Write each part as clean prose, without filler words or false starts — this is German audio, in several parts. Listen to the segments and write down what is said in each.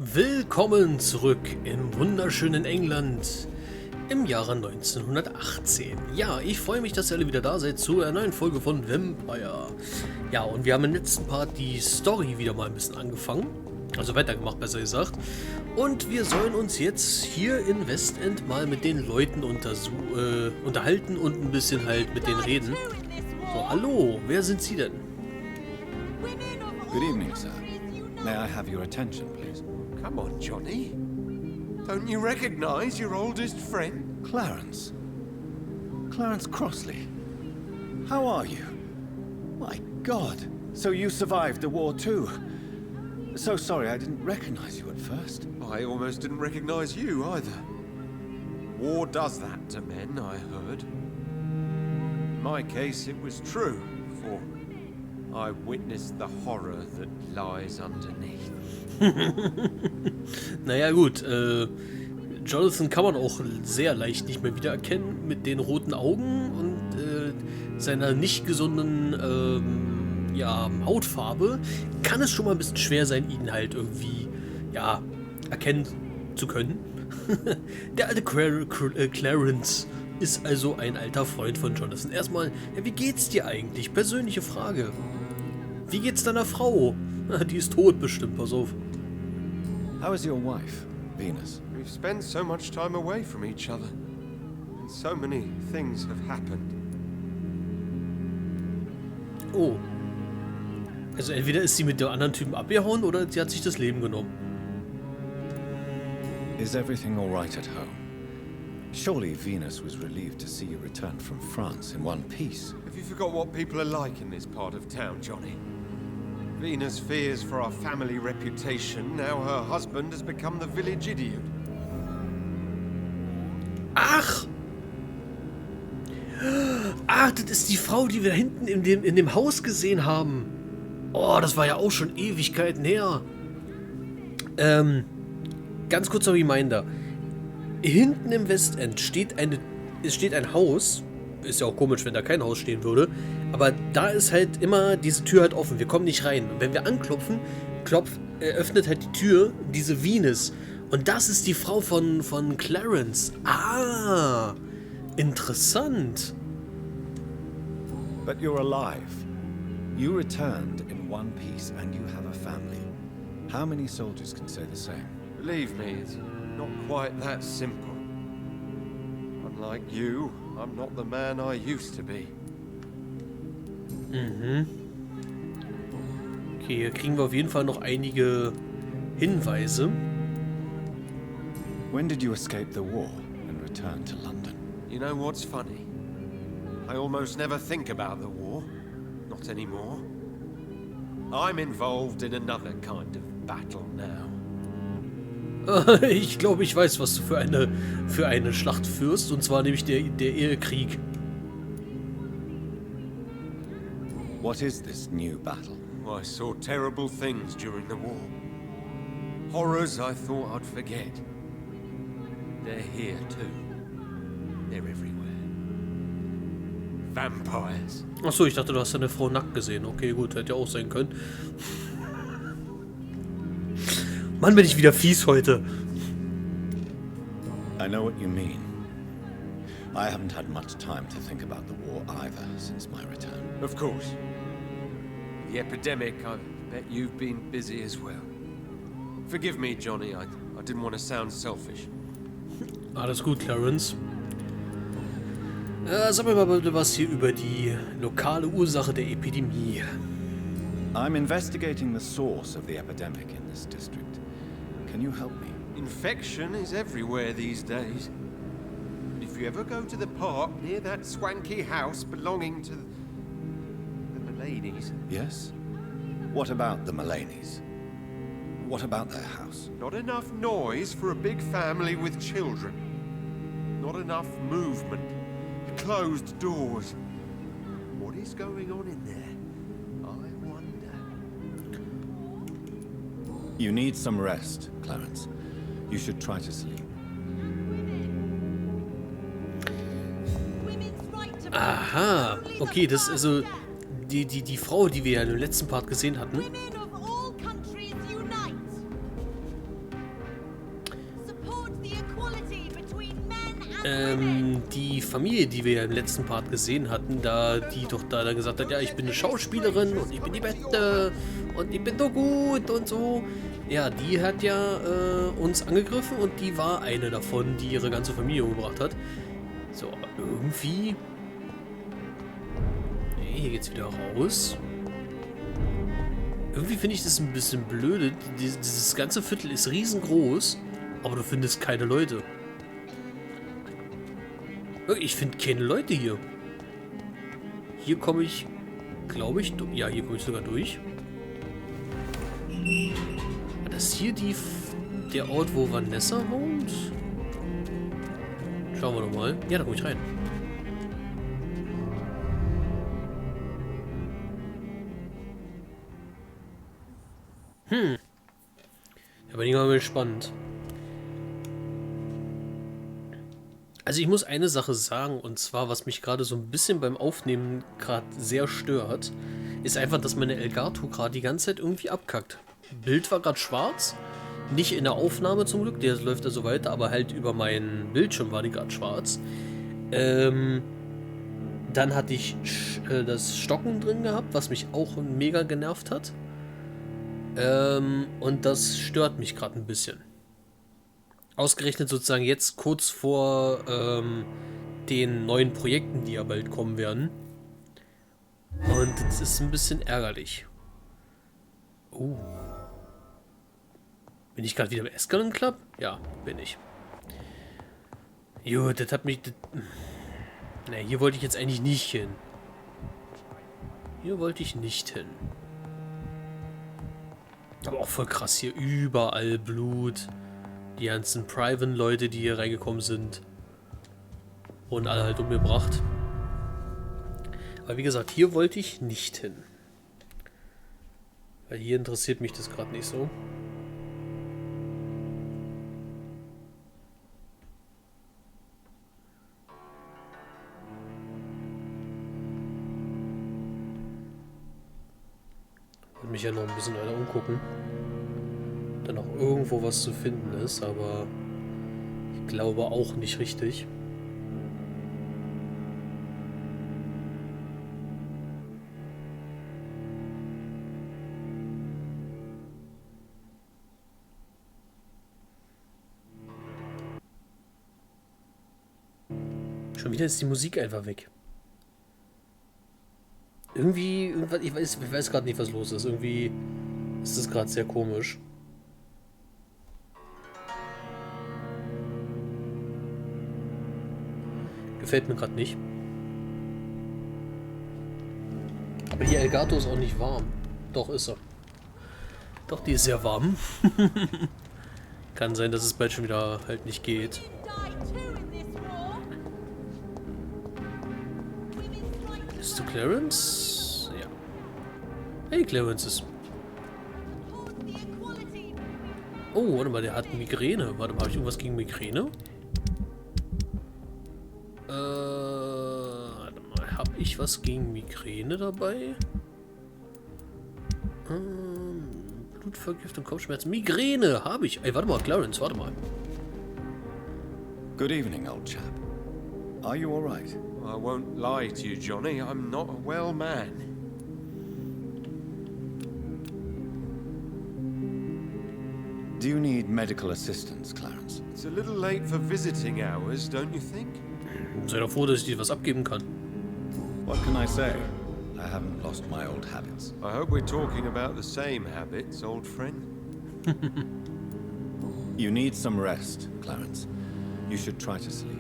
Willkommen zurück im wunderschönen England im Jahre 1918. Ja, ich freue mich, dass ihr alle wieder da seid zu einer neuen Folge von Vampyr. Ja, und wir haben im letzten Part die Story wieder mal ein bisschen angefangen. Also weitergemacht, besser gesagt. Und wir sollen uns jetzt hier in Westend mal mit den Leuten unterhalten und ein bisschen halt mit denen reden. So, hallo, wer sind Sie denn? Good evening, sir. May I have your attention, please? Come on, Johnny. Don't you recognize your oldest friend? Clarence. Clarence Crossley. How are you? My God. So you survived the war too. So sorry I didn't recognize you at first. I almost didn't recognize you either. War does that to men, I heard. In my case, it was true, for I witnessed the horror that lies underneath. Naja gut, Jonathan kann man auch sehr leicht nicht mehr wiedererkennen mit den roten Augen und seiner nicht gesunden Hautfarbe. Kann es schon mal ein bisschen schwer sein, ihn halt irgendwie erkennen zu können. Der alte Clarence ist also ein alter Freund von Jonathan. Erstmal, wie geht's dir eigentlich? Persönliche Frage. Wie geht's deiner Frau? Die ist tot bestimmt, pass auf. How is your wife, Venus? We've spent so much time away from each other, and so many things have happened. Oh. Also entweder ist sie mit dem anderen Typen abgehauen oder sie hat sich das Leben genommen. Is everything all right at home? Surely Venus was relieved to see you return from France in one piece. Have you forgot what people are like in this part of town, Johnny? Venus fears for our family reputation. Now her husband has become the village idiot. Ach! Ach, das ist die Frau, die wir hinten in dem Haus gesehen haben. Oh, das war ja auch schon Ewigkeiten her. Ganz kurzer Reminder. Hinten im Westend steht ein Haus. Ist ja auch komisch, wenn da kein Haus stehen würde. Aber da ist halt immer diese Tür halt offen. Wir kommen nicht rein. Und wenn wir anklopfen, öffnet halt die Tür diese Venus. Und das ist die Frau von Clarence. Ah, interessant. But you're alive. You returned in one piece and you have a family. How many soldiers can say the same? Believe me, it's not quite that simple. Unlike you, I'm not the man I used to be. Mhm. Okay, hier kriegen wir auf jeden Fall noch einige Hinweise. When did you escape the war and return to London? You know what's funny? I almost never think about the war. Not anymore. I'm involved in another kind of battle now. Ich glaube, ich weiß, was du für eine Schlacht führst, und zwar nämlich der Ehekrieg. What is this new battle? I saw terrible things during the war. Horrors I thought I'd forget. They're here too. They're everywhere. Vampires. Achso, ich dachte, du hast deine Frau nackt gesehen. Okay, gut, hätte ja auch sein können. Mann, bin ich wieder fies heute. I know what you mean. I haven't had much time to think about the war either since my return. Of course. The epidemic, I bet you've been busy as well. Forgive me, Johnny, I didn't want to sound selfish. Alles gut, Clarence. Sag mir mal bitte was hier über die lokale Ursache der Epidemie. I'm investigating the source of the epidemic in this district. Can you help me? Infection is everywhere these days. But if you ever go to the park near that swanky house belonging to the Mullaneys... Yes? What about the Mullaneys? What about their house? Not enough noise for a big family with children. Not enough movement. Closed doors. What is going on in there? I wonder. You need some rest, Clarence. You should try to sleep. Aha, okay, das ist also die Frau, die wir ja im letzten Part gesehen hatten. die Familie, die wir ja im letzten Part gesehen hatten, die doch da gesagt hat, ja, ich bin eine Schauspielerin und ich bin die Beste und ich bin so gut und so. Ja, die hat ja uns angegriffen und die war eine davon, die ihre ganze Familie umgebracht hat. So, aber irgendwie... Nee, hier geht's wieder raus. Irgendwie finde ich das ein bisschen blöde. Dieses ganze Viertel ist riesengroß, aber du findest keine Leute. Ich finde keine Leute hier. Hier komme ich, glaube ich, ja, hier komme ich sogar durch. War das hier der Ort, wo Vanessa wohnt? Schauen wir doch mal. Ja, da komme ich rein. Da bin ich mal gespannt. Also ich muss eine Sache sagen, und zwar, was mich gerade so ein bisschen beim Aufnehmen gerade sehr stört, ist einfach, dass meine Elgato gerade die ganze Zeit irgendwie abkackt. Bild war gerade schwarz, nicht in der Aufnahme zum Glück, der läuft also weiter, aber halt über meinen Bildschirm war die gerade schwarz. Dann hatte ich das Stocken drin gehabt, was mich auch mega genervt hat. Und das stört mich gerade ein bisschen. Ausgerechnet sozusagen jetzt kurz vor den neuen Projekten, die ja bald kommen werden. Und das ist ein bisschen ärgerlich. Oh. Bin ich gerade wieder im Escalon Club? Ja, bin ich. Jo, das hat mich... Ne, hier wollte ich jetzt eigentlich nicht hin. Hier wollte ich nicht hin. Aber auch voll krass hier. Überall Blut. Die ganzen Private-Leute, die hier reingekommen sind. Und alle halt umgebracht. Aber wie gesagt, hier wollte ich nicht hin. Weil hier interessiert mich das gerade nicht so. Ich würde mich ja noch ein bisschen weiter umgucken. Da noch irgendwo was zu finden ist, aber ich glaube auch nicht richtig. Schon wieder ist die Musik einfach weg. Irgendwas, ich weiß gerade nicht, was los ist. Irgendwie ist das gerade sehr komisch. Gefällt mir gerade nicht. Aber die Elgato ist auch nicht warm. Doch, ist er. Doch, die ist sehr warm. Kann sein, dass es bald schon wieder halt nicht geht. Bist du Clarence? Ja. Hey, Clarence ist... Oh, warte mal, der hat Migräne. Warte mal, habe ich irgendwas gegen Migräne? Warte mal, habe ich was gegen Migräne dabei? Blutvergiftung, Kopfschmerzen. Migräne habe ich. Ey, warte mal, Clarence, warte mal. Good evening, old chap. Are you all right? I won't lie to you, Johnny. I'm not a well man. Do you need medical assistance, Clarence? It's a little late for visiting hours, don't you think? Sei doch froh, dass ich dir was abgeben kann. What can I say? I haven't lost my old habits. I hope we're talking about the same habits, old friend. You need some rest, Clarence. You should try to sleep.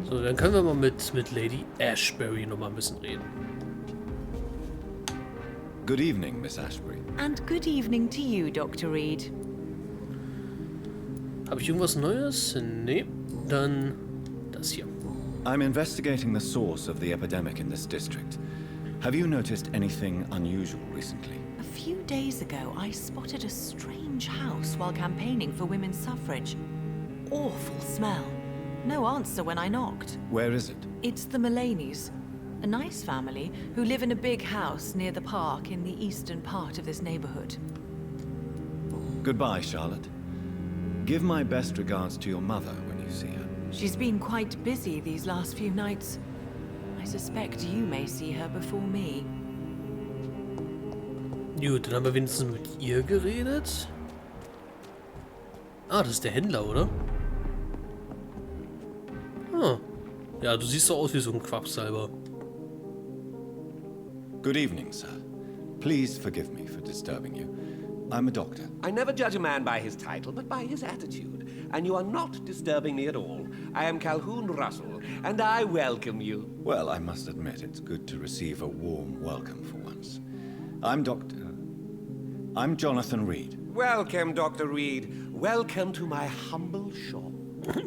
So, dann können wir mal mit Lady Ashbury noch mal ein bisschen reden. Good evening, Miss Ashbury. And good evening to you, Dr. Reed. Habe ich irgendwas Neues? Nee. Dann das hier. I'm investigating the source of the epidemic in this district. Have you noticed anything unusual recently? A few days ago, I spotted a strange house while campaigning for women's suffrage. Awful smell. No answer when I knocked. Where is it? It's the Mullaneys, a nice family who live in a big house near the park in the eastern part of this neighborhood. Goodbye, Charlotte. Give my best regards to your mother when you see her. She's been quite busy these last few nights. I suspect you may see her before me. Gut, dann haben wir wenigstens mit ihr geredet. Ah, das ist der Händler, oder? Ah. Ja, du siehst so aus wie so ein Quacksalber. Good evening, sir. Please forgive me for disturbing you. I'm a doctor. I never judge a man by his title, but by his attitude. And you are not disturbing me at all. I am Calhoun Russell, and I welcome you. Well, I must admit it's good to receive a warm welcome for once. I'm Jonathan Reed. Welcome, Dr. Reed. Welcome to my humble shop.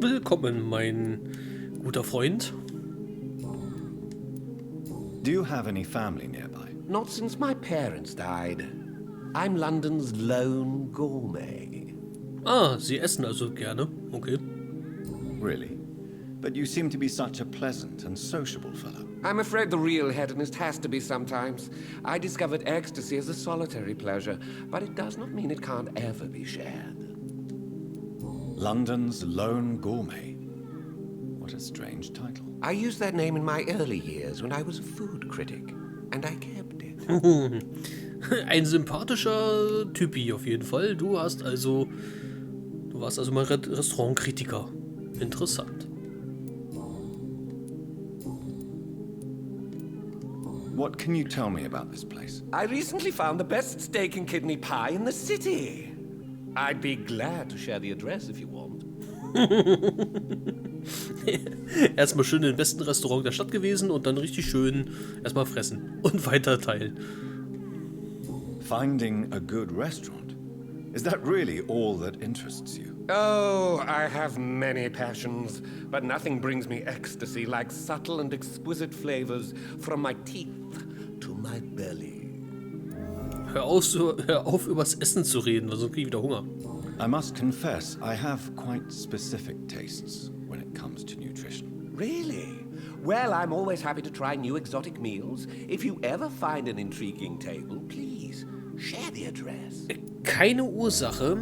Willkommen, mein guter Freund. Do you have any family nearby? Not since my parents died. I'm London's lone gourmet. Ah, Sie essen also gerne. Okay. Really? But you seem to be such a pleasant and sociable fellow. I'm afraid the real hedonist has to be sometimes. I discovered ecstasy as a solitary pleasure, but it does not mean it can't ever be shared. London's lone gourmet. What a strange title. I used that name in my early years when I was a food critic, and I kept it. Ein sympathischer Typi auf jeden Fall. Du warst also mal Restaurantkritiker. Interessant. What can you tell me about this place? I recently found the best steak and kidney pie in the city. I'd be glad to share the address if you want. Erstmal schön im besten Restaurant der Stadt gewesen und dann richtig schön erstmal fressen und weiter teilen. Finding a good restaurant. Is that really all that interests you? Oh, I have many passions, but nothing brings me ecstasy like subtle and exquisite flavors from my teeth to my belly. Hör auf übers Essen zu reden, sonst krieg ich wieder Hunger. I must confess, I have quite specific tastes when it comes to nutrition. Really? Well, I'm always happy to try new exotic meals. If you ever find an intriguing table, please share the address. Keine Ursache.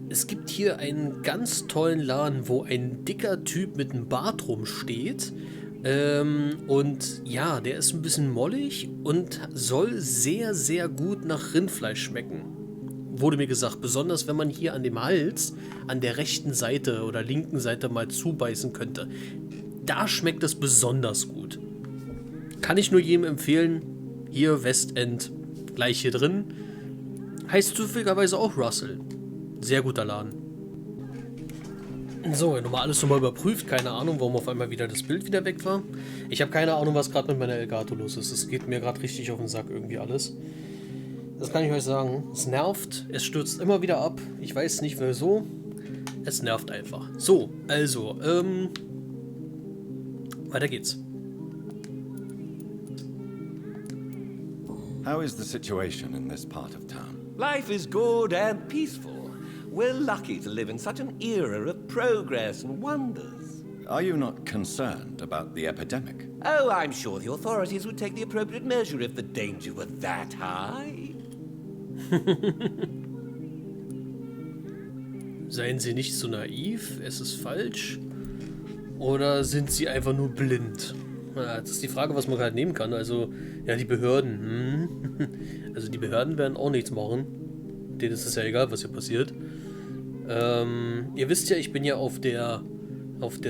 Es gibt hier einen ganz tollen Laden, wo ein dicker Typ mit einem Bart rumsteht. Und ja, der ist ein bisschen mollig und soll sehr, sehr gut nach Rindfleisch schmecken. Wurde mir gesagt, besonders wenn man hier an dem Hals, an der rechten Seite oder linken Seite mal zubeißen könnte. Da schmeckt es besonders gut. Kann ich nur jedem empfehlen. Hier Westend, gleich hier drin. Heißt zufälligerweise auch Russell. Sehr guter Laden. So, nochmal alles nochmal überprüft. Keine Ahnung, warum auf einmal wieder das Bild wieder weg war. Ich habe keine Ahnung, was gerade mit meiner Elgato los ist. Es geht mir gerade richtig auf den Sack irgendwie alles. Das kann ich euch sagen. Es nervt. Es stürzt immer wieder ab. Ich weiß nicht wieso. Es nervt einfach. So, also, weiter geht's. How is the situation in this part of town? Life is good and peaceful. We're lucky to live in such an era of progress and wonders. Are you not concerned about the epidemic? Oh, I'm sure the authorities would take the appropriate measure if the danger were that high. Seien Sie nicht so naiv, es ist falsch. Oder sind Sie einfach nur blind? Ja, das ist die Frage, was man gerade nehmen kann. Also, ja, die Behörden. Also, die Behörden werden auch nichts machen. Denen ist es ja egal, was hier passiert. Ihr wisst ja, ich bin ja auf der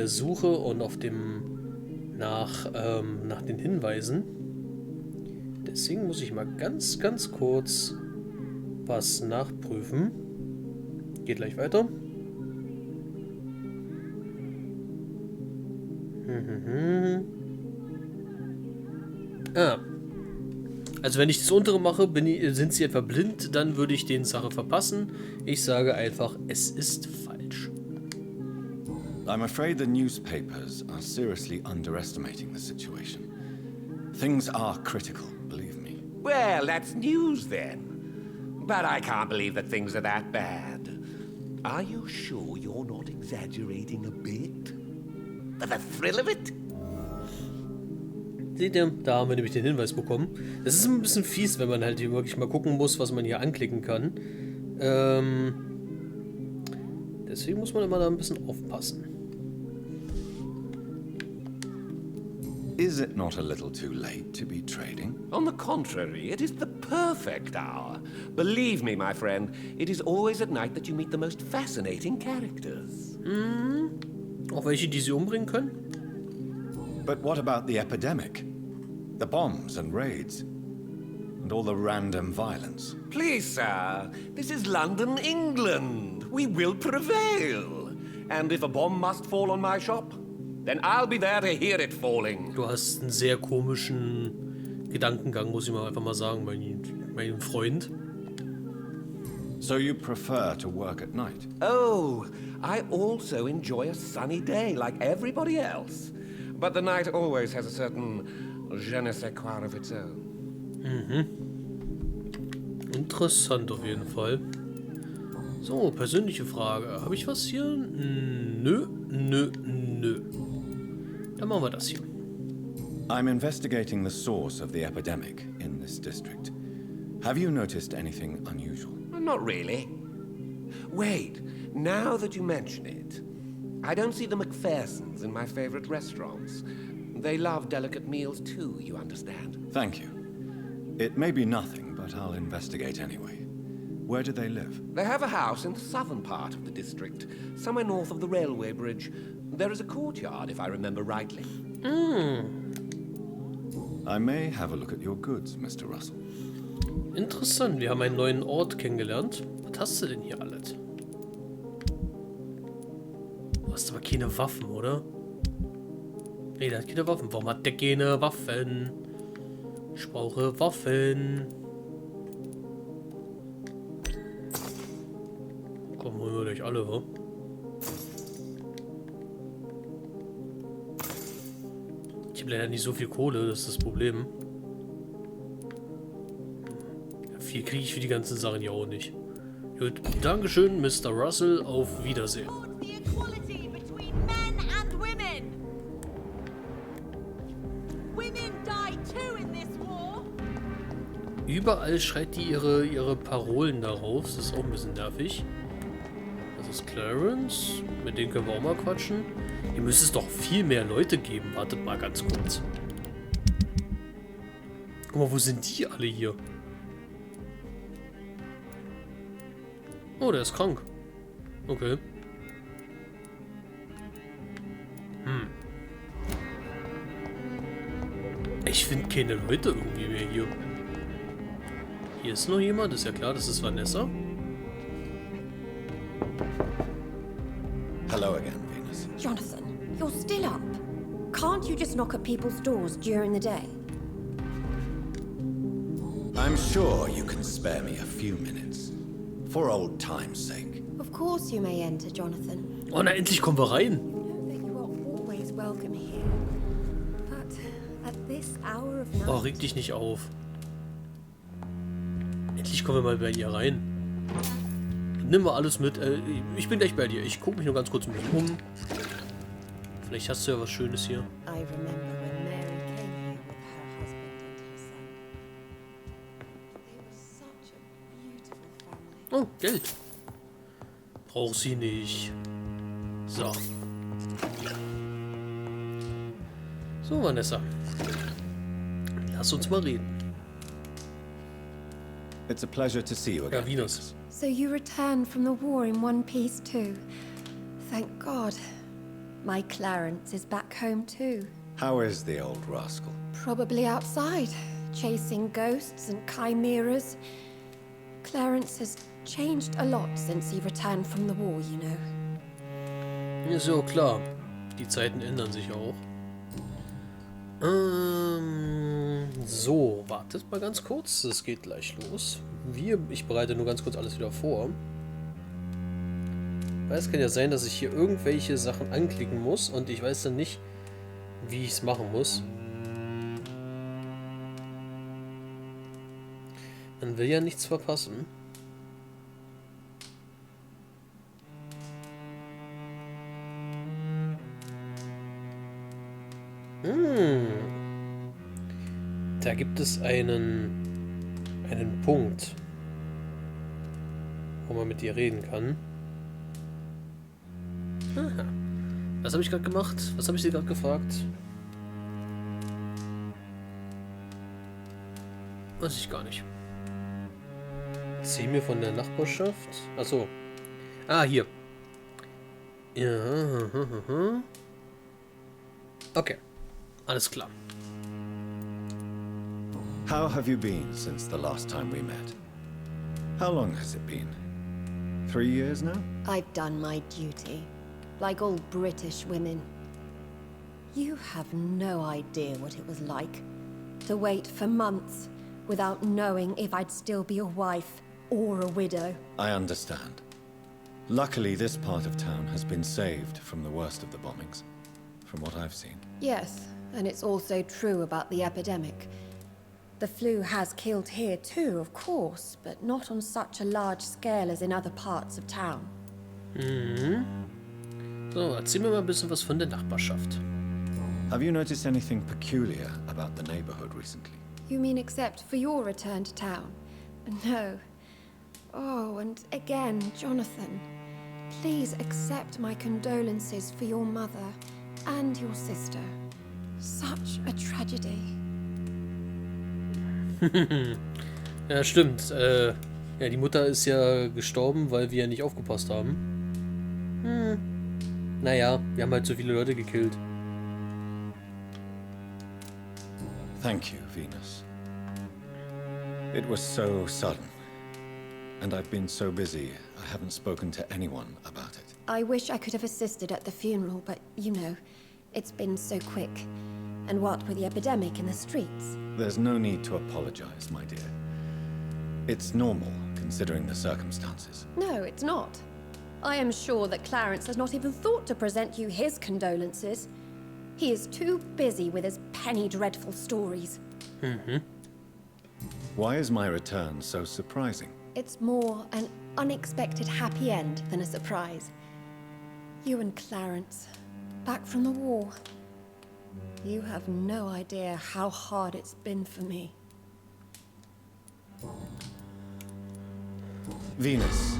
Suche und auf dem nach den Hinweisen. Deswegen muss ich mal ganz, ganz kurz was nachprüfen. Geht gleich weiter. Also wenn ich das untere mache, sind sie etwa blind, dann würde ich denen Sache verpassen. Ich sage einfach, es ist falsch. I'm afraid the newspapers are seriously underestimating the situation. Things are critical, believe me. Well, that's news then. But I can't believe that things are that bad. Are you sure you're not exaggerating a bit? For the thrill of it? Seht ihr, da haben wir nämlich den Hinweis bekommen. Das ist ein bisschen fies, wenn man halt hier wirklich mal gucken muss, was man hier anklicken kann. Deswegen muss man immer da ein bisschen aufpassen. Is it not a little too late to be trading? On the contrary, it is the perfect hour. Believe me, my friend, it is always at night that you meet the most fascinating characters. Auch welche, die sie umbringen können? But what about the epidemic? The bombs and raids? And all the random violence? Please, sir, this is London, England. We will prevail. And if a bomb must fall on my shop, then I'll be there to hear it falling. Du hast einen sehr komischen Gedankengang, muss ich mal einfach mal sagen, mein Freund. So you prefer to work at night? Oh, I also enjoy a sunny day like everybody else. But the night always has a certain je ne sais quoi of its own. Interessant auf jeden Fall. So, persönliche Frage. Habe ich was hier? Nö. Dann machen wir das hier. I'm investigating the source of the epidemic in this district. Have you noticed anything unusual? Not really. Wait, now that you mention it, I don't see the McPhersons in my favorite restaurants. They love delicate meals too, you understand? Thank you. It may be nothing, but I'll investigate anyway. Where do they live? They have a house in the southern part of the district, somewhere north of the railway bridge. There is a courtyard, if I remember rightly. I may have a look at your goods, Mr. Russell. Interessant, wir haben einen neuen Ort kennengelernt. Was hast du denn hier alles? Du hast aber keine Waffen, oder? Nee, der hat keine Waffen. Warum hat der keine Waffen? Ich brauche Waffen. Kommen wir gleich alle, wa? Ich habe leider nicht so viel Kohle, das ist das Problem. Ja, viel kriege ich für die ganzen Sachen ja auch nicht. Gut, Dankeschön, Mr. Russell, auf Wiedersehen. Überall schreit die ihre Parolen darauf. Das ist auch ein bisschen nervig. Das ist Clarence. Mit denen können wir auch mal quatschen. Hier müsste es doch viel mehr Leute geben. Wartet mal ganz kurz. Guck mal, wo sind die alle hier? Oh, der ist krank. Okay. Ich finde keine Leute irgendwie mehr hier. Hier ist noch jemand, ist ja klar, das ist Vanessa. Hello again, Venus. Jonathan, you're still up. Can't you just knock at people's doors during the day? I'm sure you can spare me a few minutes. For old time's sake. Of course you may enter, Jonathan. Oh, na endlich kommen wir rein. You know that you are always welcome here. But at this hour of night... Oh, reg dich nicht auf. Endlich kommen wir mal bei ihr rein. Nimm mal alles mit. Ich bin gleich bei dir. Ich gucke mich nur ganz kurz ein bisschen um. Vielleicht hast du ja was Schönes hier. I remember when Mary came here with her husband and her son. They were such a beautiful family. Oh, Geld. Brauch sie nicht. So. So, Vanessa. Lass uns mal reden. It's a pleasure to see you Ja, again. Venus. So you returned from the war in one piece too. Thank God. My Clarence is back home too. How is the old rascal? Probably outside, chasing ghosts and chimeras. Clarence has changed a lot since he returned from the war, you know. Ist ja auch klar. Die Zeiten ändern sich auch. So, wartet mal ganz kurz. Es geht gleich los. Ich bereite nur ganz kurz alles wieder vor. Weil es kann ja sein, dass ich hier irgendwelche Sachen anklicken muss und ich weiß dann nicht, wie ich es machen muss. Man will ja nichts verpassen. Da gibt es einen Punkt, wo man mit dir reden kann. Aha. Was habe ich gerade gemacht? Was habe ich sie gerade gefragt? Weiß ich gar nicht. Erzähl mir von der Nachbarschaft. Achso. Ah, hier. Ja. Okay. Alles klar. How have you been since the last time we met? How long has it been? 3 years now? I've done my duty, like all British women. You have no idea what it was like to wait for months without knowing if I'd still be a wife or a widow. I understand. Luckily, this part of town has been saved from the worst of the bombings, from what I've seen. Yes, and it's also true about the epidemic. The flu has killed here too, of course, but not on such a large scale as in other parts of town. Mhm. So, erzähl mir mal ein bisschen was von der Nachbarschaft. Have you noticed anything peculiar about the neighborhood recently? You mean except for your return to town? No. Oh, and again, Jonathan, please accept my condolences for your mother and your sister. Such a tragedy. Ja, stimmt. Ja, die Mutter ist ja gestorben, weil wir nicht aufgepasst haben. Naja, wir haben halt so viele Leute gekillt. Thank you, Venus. It was so sudden. And I've been so busy, I haven't spoken to anyone about it. I wish I could have assisted at the funeral, but you know, it's been so quick. And what with the epidemic in the streets? There's no need to apologize, my dear. It's normal, considering the circumstances. No, it's not. I am sure that Clarence has not even thought to present you his condolences. He is too busy with his penny dreadful stories. Why is my return so surprising? It's more an unexpected happy end than a surprise. You and Clarence, back from the war. You have no idea how hard it's been for me. Venus,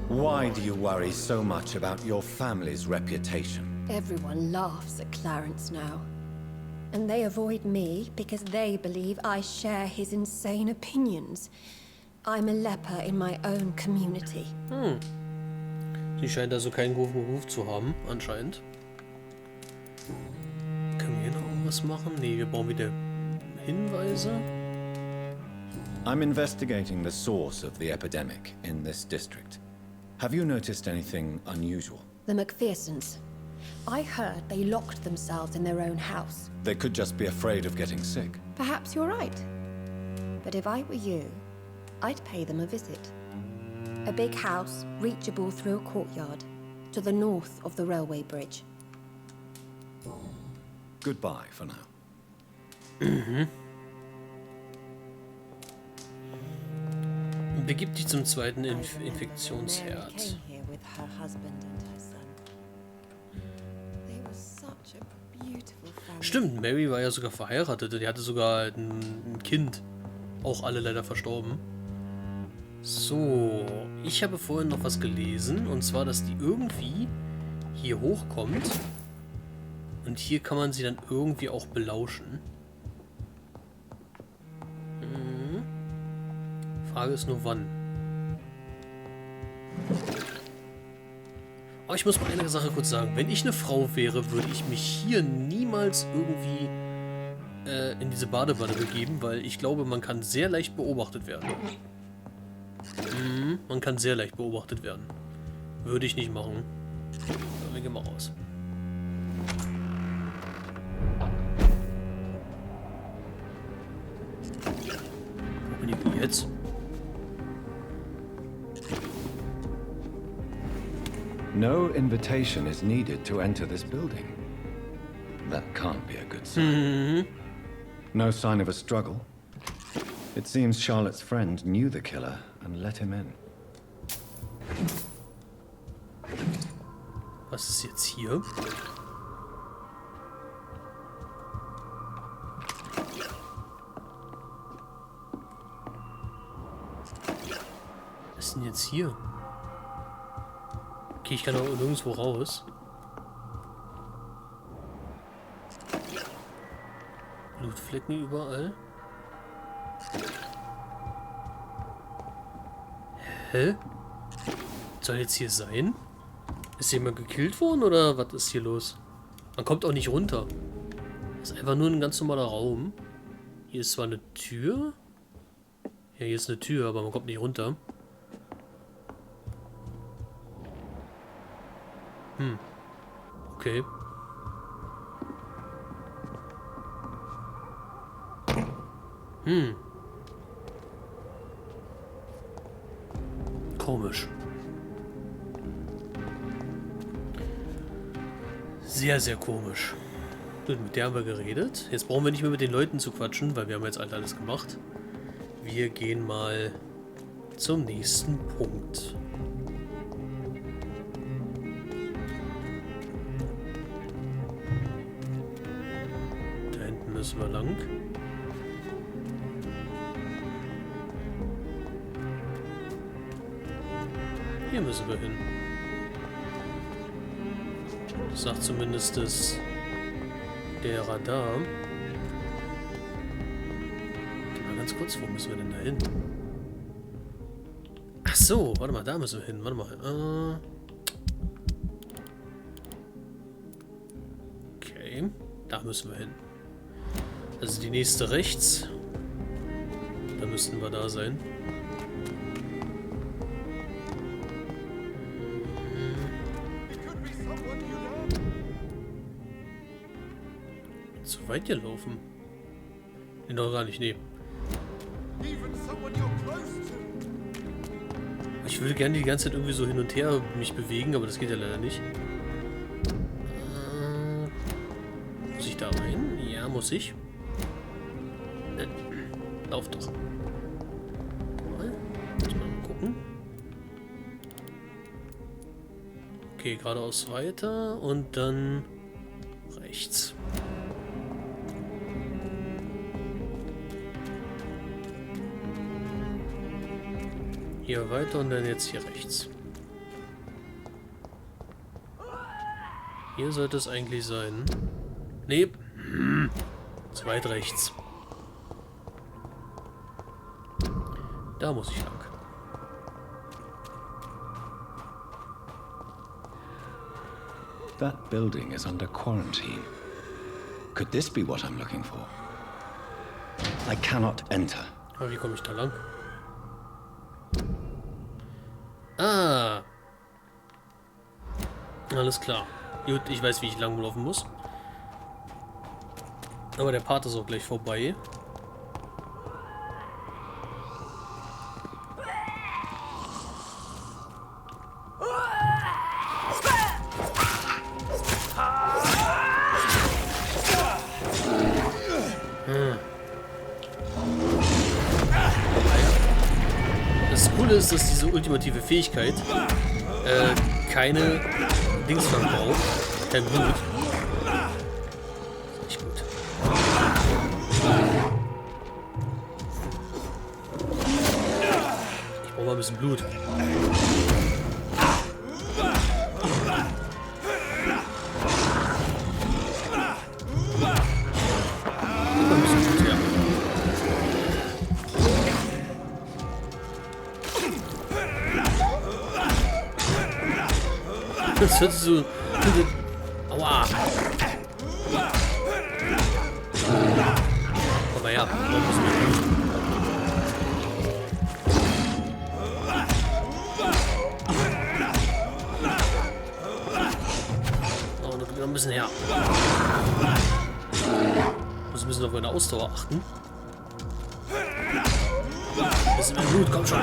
why do you worry so much about your family's reputation? Everyone laughs at Clarence now. And they avoid me because they believe I share his insane opinions. I'm a leper in my own community. Sie scheint also keinen guten Ruf zu haben, anscheinend. Können wir hier noch irgendwas machen? Nee, wir brauchen wieder Hinweise. I'm investigating the source of the epidemic in this district. Have you noticed anything unusual? The McPhersons. I heard they locked themselves in their own house. They could just be afraid of getting sick. Perhaps you're right. But if I were you, I'd pay them a visit. A big house, reachable through a courtyard, to the north of the railway bridge. Goodbye for now. Begib dich zum zweiten Mary Infektionsherd. came here with her husband and her son. They were such a beautiful family. Stimmt, Mary war ja sogar verheiratet. Die hatte sogar ein Kind. Auch alle leider verstorben. So, ich habe vorhin noch was gelesen. Und zwar, dass die irgendwie hier hochkommt. Und hier kann man sie dann irgendwie auch belauschen. Frage ist nur wann. Aber ich muss mal eine Sache kurz sagen. Wenn ich eine Frau wäre, würde ich mich hier niemals irgendwie in diese Badewanne begeben, weil ich glaube, man kann sehr leicht beobachtet werden. Man kann sehr leicht beobachtet werden. Würde ich nicht machen. Aber wir gehen mal raus. Wo bin ich jetzt? No invitation is needed to enter this building. That can't be a good sign. No sign of a struggle. It seems Charlotte's friend knew the killer and let him in. Was ist jetzt hier? Was ist denn jetzt hier? Okay, ich kann auch nirgendwo raus. Blutflecken überall. Hä? Soll jetzt hier sein? Ist jemand gekillt worden oder was ist hier los? Man kommt auch nicht runter. Das ist einfach nur ein ganz normaler Raum. Hier ist zwar eine Tür. Ja, hier ist eine Tür, aber man kommt nicht runter. Okay. Komisch. Sehr, sehr komisch. Gut, mit der haben wir geredet. Jetzt brauchen wir nicht mehr mit den Leuten zu quatschen, weil wir haben jetzt alles gemacht. Wir gehen mal zum nächsten Punkt. Da hinten müssen wir lang. Hier müssen wir hin. Das sagt zumindest der Radar. Mal ganz kurz, wo müssen wir denn da hin? Ach so, warte mal, da müssen wir hin. Warte mal. Okay, da müssen wir hin. Also die nächste rechts. Da müssten wir da sein. Zu weit gelaufen. Nee, noch gar nicht, nee. Ich würde gerne die ganze Zeit irgendwie so hin und her mich bewegen, aber das geht ja leider nicht. Muss ich da rein? Ja, muss ich. Lauf doch. Muss mal gucken. Okay, geradeaus weiter und dann rechts. Hier weiter und dann jetzt hier rechts. Hier sollte es eigentlich sein. Nee. Zu weit rechts. Da muss ich lang. That building is under quarantine. Could this be what I'm looking for? I cannot enter. Aber wie komme ich da lang? Ah. Alles klar. Gut, ich weiß, wie ich lang laufen muss. Aber der Part ist auch gleich vorbei. Das Coole ist, dass diese ultimative Fähigkeit keine Dings verbraucht, kein Blut. Echt gut. Ich brauche mal ein bisschen Blut. Das hört sich so... Aua! Aber ja, warum müssen wir... Oh, noch ein bisschen her. Muss ein bisschen auf meine Ausdauer achten. Ein bisschen mehr Blut, komm schon.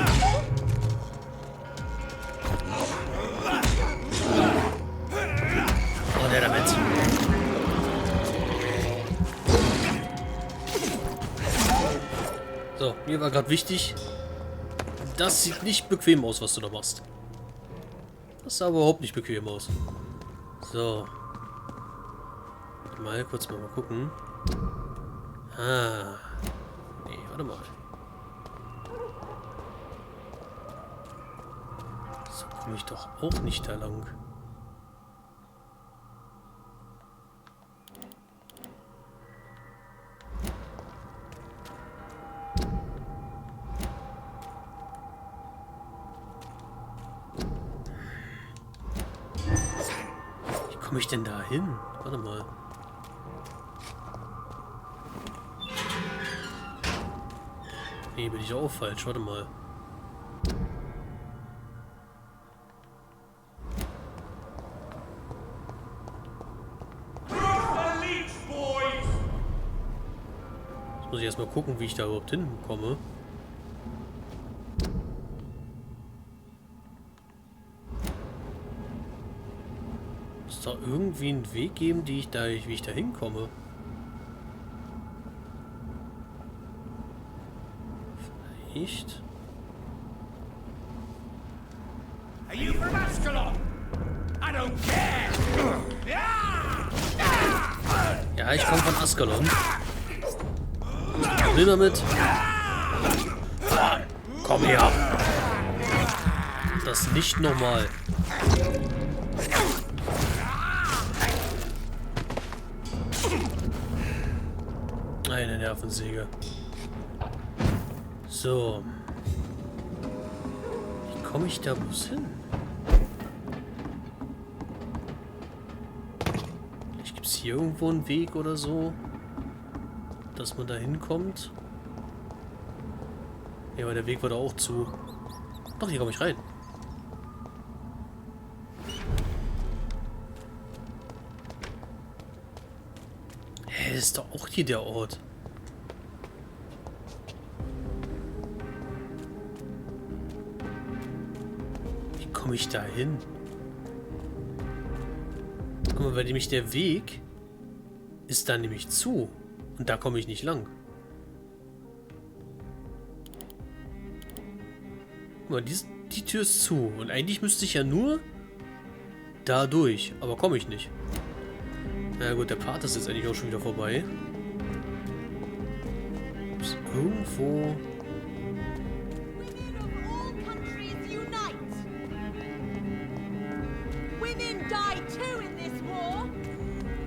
Damit. So, mir war gerade wichtig, das sieht nicht bequem aus, was du da machst. Das sah aber überhaupt nicht bequem aus. So. Mal kurz mal gucken. Ah. Nee, warte mal. So komme ich doch auch nicht da lang. komme ich denn da hin? Warte mal. Nee, bin ich auch falsch. Warte mal. Jetzt muss ich erstmal gucken, wie ich da überhaupt hinkomme. Muss da irgendwie einen Weg geben, wie ich da hinkomme? Vielleicht. Are you from Ascalon? I don't care. Ja, ich komme von Ascalon. Will damit. Komm her. Das nicht nochmal. Eine Nervensäge. So. Wie komme ich da bloß hin? Vielleicht gibt es hier irgendwo einen Weg oder so, dass man da hinkommt. Ja, aber der Weg war da auch zu. Doch, hier komme ich rein. Hä, das ist doch auch hier der Ort. Wie komme ich da hin? Guck mal, weil nämlich der Weg ist da nämlich zu. Und da komme ich nicht lang. Guck mal, die Tür ist zu. Und eigentlich müsste ich ja nur da durch. Aber komme ich nicht. Na gut, der Part ist jetzt eigentlich auch schon wieder vorbei. Ist irgendwo...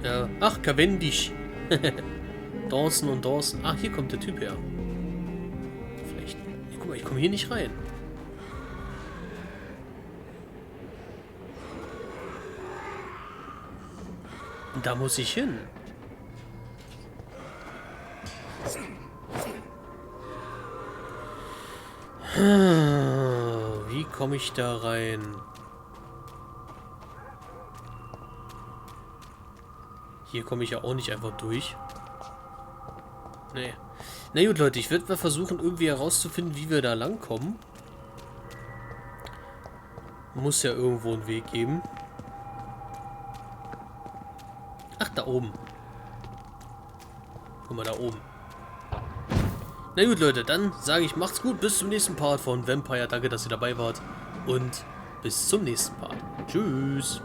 Ja, ach, Cavendish. Dawson und Dawson. Ach, hier kommt der Typ her. Vielleicht... Ja, guck mal, ich komme hier nicht rein. Und da muss ich hin. Wie komme ich da rein? Hier komme ich ja auch nicht einfach durch. Nee. Na gut, Leute, ich werde mal versuchen, irgendwie herauszufinden, wie wir da lang kommen. Muss ja irgendwo einen Weg geben. Ach, da oben. Guck mal, da oben. Na gut, Leute, dann sage ich, macht's gut. Bis zum nächsten Part von Vampyr. Danke, dass ihr dabei wart. Und bis zum nächsten Part. Tschüss.